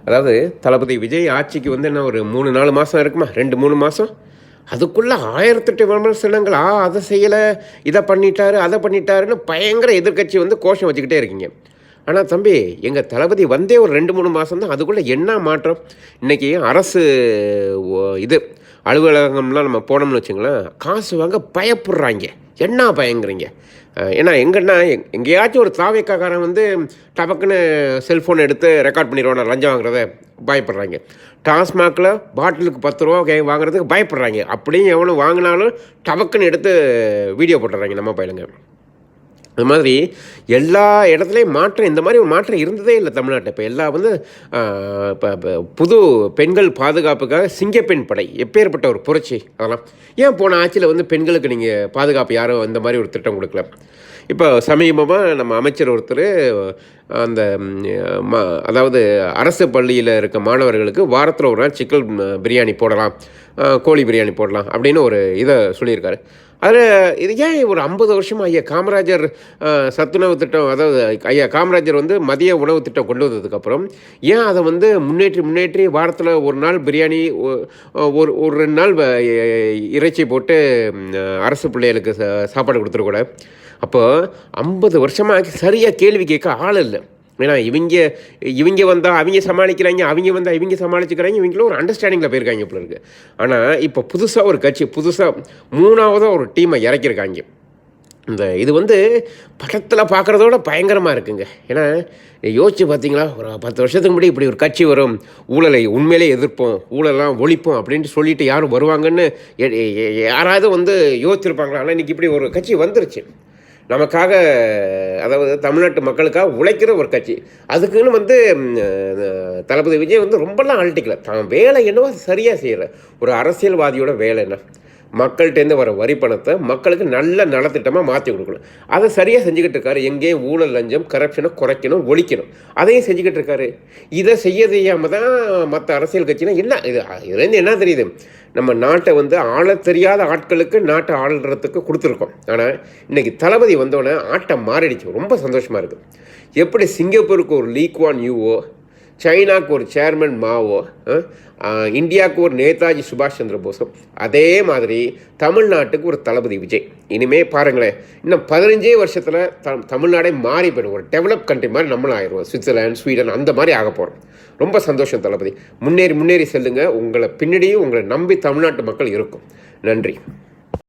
அதாவது தளபதி விஜய் ஆட்சிக்கு வந்து என்ன ஒரு 3-4 மாதம் இருக்குமா, 2-3 மாதம். அதுக்குள்ளே 1008 விமர்சனங்கள். அதை செய்யலை, இதை பண்ணிட்டாரு, அதை பண்ணிட்டாருன்னு பயங்கர எதிர்க்கட்சி வந்து கோஷம் வச்சுக்கிட்டே இருக்கீங்க. ஆனால் தம்பி, எங்கள் தளபதி வந்தே ஒரு 2-3 மாதம் தான். அதுக்குள்ளே என்ன மாற்றம்? இன்றைக்கி அரசு இது அலுவலகம்லாம் நம்ம போனோம்னு வச்சுங்களேன், காசு வாங்க பயப்படுறாங்க. என்ன பயங்குறீங்க? ஏன்னா எங்கன்னா எங்கேயாச்சும் ஒரு தாவேக்காரன் வந்து டபக்குன்னு செல்ஃபோன் எடுத்து ரெக்கார்ட் பண்ணிடுவானா லஞ்சம் வாங்குறத பயப்படுறாங்க. டாஸ்மாகில் பாட்டிலுக்கு 10 ரூபா வாங்குறதுக்கு பயப்படுறாங்க. அப்படியும் எவனும் வாங்கினாலும் டபக்குன்னு எடுத்து வீடியோ போட்டுறாங்க நம்ம பையனுங்க. அது மாதிரி எல்லா இடத்துலையும் மாற்றம், இந்த மாதிரி ஒரு மாற்றம் இருந்ததே இல்லை தமிழ்நாட்டில். இப்போ எல்லாம் வந்து இப்போ புது பெண்கள் பாதுகாப்புக்காக சிங்கப்பெண் படை, எப்பேற்பட்ட ஒரு புரட்சி அதெல்லாம். ஏன் போன ஆட்சியில் வந்து பெண்களுக்கு நீங்கள் பாதுகாப்பு யாரும் இந்த மாதிரி ஒரு திட்டம் கொடுக்கல? இப்போ சமீபமாக நம்ம அமைச்சர் ஒருத்தர் அந்த அதாவது அரசு பள்ளியில் இருக்க மாணவர்களுக்கு வாரத்தில் ஒரு நாள் சிக்கன் பிரியாணி போடலாம், கோழி பிரியாணி போடலாம் அப்படின்னு ஒரு இதை சொல்லியிருக்காரு. அதில் இது ஏன் ஒரு 50 வருஷமாக ஐயா காமராஜர் சத்துணவு திட்டம், அதாவது ஐயா காமராஜர் வந்து மதிய உணவு திட்டம் கொண்டு வந்ததுக்கப்புறம் ஏன் அதை வந்து முன்னேற்றி வாரத்தில் ஒரு நாள் பிரியாணி, ஒரு 2 நாள் இறைச்சி போட்டு அரசு பிள்ளைகளுக்கு சாப்பாடு கொடுத்துருக்கூட? அப்போது 50 வருஷமாக சரியாக கேள்வி கேட்க ஆள் இல்லை. ஏன்னா இவங்க வந்தால் அவங்க சமாளிக்கிறாங்க, அவங்க வந்தால் இவங்க சமாளிச்சுக்கிறாங்க. இவங்களும் ஒரு அண்டர்ஸ்டாண்டிங்கில் போயிருக்காங்க இப்போ இருக்குது. ஆனால் இப்போ புதுசாக ஒரு கட்சி, புதுசாக 3ஆவதாக ஒரு டீமை இறக்கியிருக்காங்க. இது வந்து படத்தில் பார்க்குறதோட பயங்கரமாக இருக்குங்க. ஏன்னா யோசிச்சு பார்த்தீங்களா, ஒரு 10 வருஷத்துக்கு முன்னாடி இப்படி ஒரு கட்சி வரும், ஊழலை உண்மையிலே எதிர்ப்போம், ஊழலாம் ஒழிப்போம் அப்படின்ட்டு சொல்லிட்டு யாரும் வருவாங்கன்னு யாராவது வந்து யோசிச்சிருப்பாங்களா? ஆனால் இன்றைக்கி இப்படி ஒரு கட்சி வந்துருச்சு நமக்காக, அதாவது தமிழ்நாட்டு மக்களுக்காக உழைக்கிற ஒரு கட்சி. அதுக்குன்னு வந்து தளபதி விஜய் வந்து ரொம்பலாம் அழட்டிக்கல. தான் வேலை என்னவோ அது சரியாக செய்கிற ஒரு அரசியல்வாதியோட வேலை என்ன? மக்கள்கிட்டேருந்து வர வரி பணத்தை மக்களுக்கு நல்ல நலத்திட்டமாக மாற்றி கொடுக்கணும். அதை சரியாக செஞ்சுக்கிட்டு இருக்காரு. எங்கேயும் ஊழல், லஞ்சம், கரப்ஷனை குறைக்கணும், ஒழிக்கணும், அதையும் செஞ்சுக்கிட்டு இருக்காரு. இதை செய்யாமல் தான் மற்ற அரசியல் கட்சினா என்ன இதுலேருந்து என்ன தெரியுது? நம்ம நாட்டை வந்து ஆள தெரியாத ஆட்களுக்கு நாட்டை ஆளுறதுக்கு கொடுத்துருக்கோம். ஆனால் இன்றைக்கி தளபதி வந்தோடனே ஆட்டம் மாறிடுச்சு. ரொம்ப சந்தோஷமாக இருக்குது. எப்படி சிங்கப்பூருக்கு ஒரு லீ குவான் யூவோ, சைனாவுக்கு ஒரு சேர்மன் மாவோ, இந்தியாவுக்கு ஒரு நேதாஜி சுபாஷ் சந்திர போஸும், அதே மாதிரி தமிழ்நாட்டுக்கு ஒரு தளபதி விஜய். இனிமேல் பாருங்களேன், இன்னும் 15 வருஷத்தில் தமிழ்நாடே மாறி போயிடும். ஒரு டெவலப் கண்ட்ரி மாதிரி நம்மளும் ஆயிடுவோம். சுவிட்சர்லாந்து, ஸ்வீடன் அந்த மாதிரி ஆக போகிறோம். ரொம்ப சந்தோஷம் தளபதி. முன்னேறி செல்லுங்கள். உங்களை பின்னாடியும் உங்களை நம்பி தமிழ்நாட்டு மக்கள் இருக்கும். நன்றி.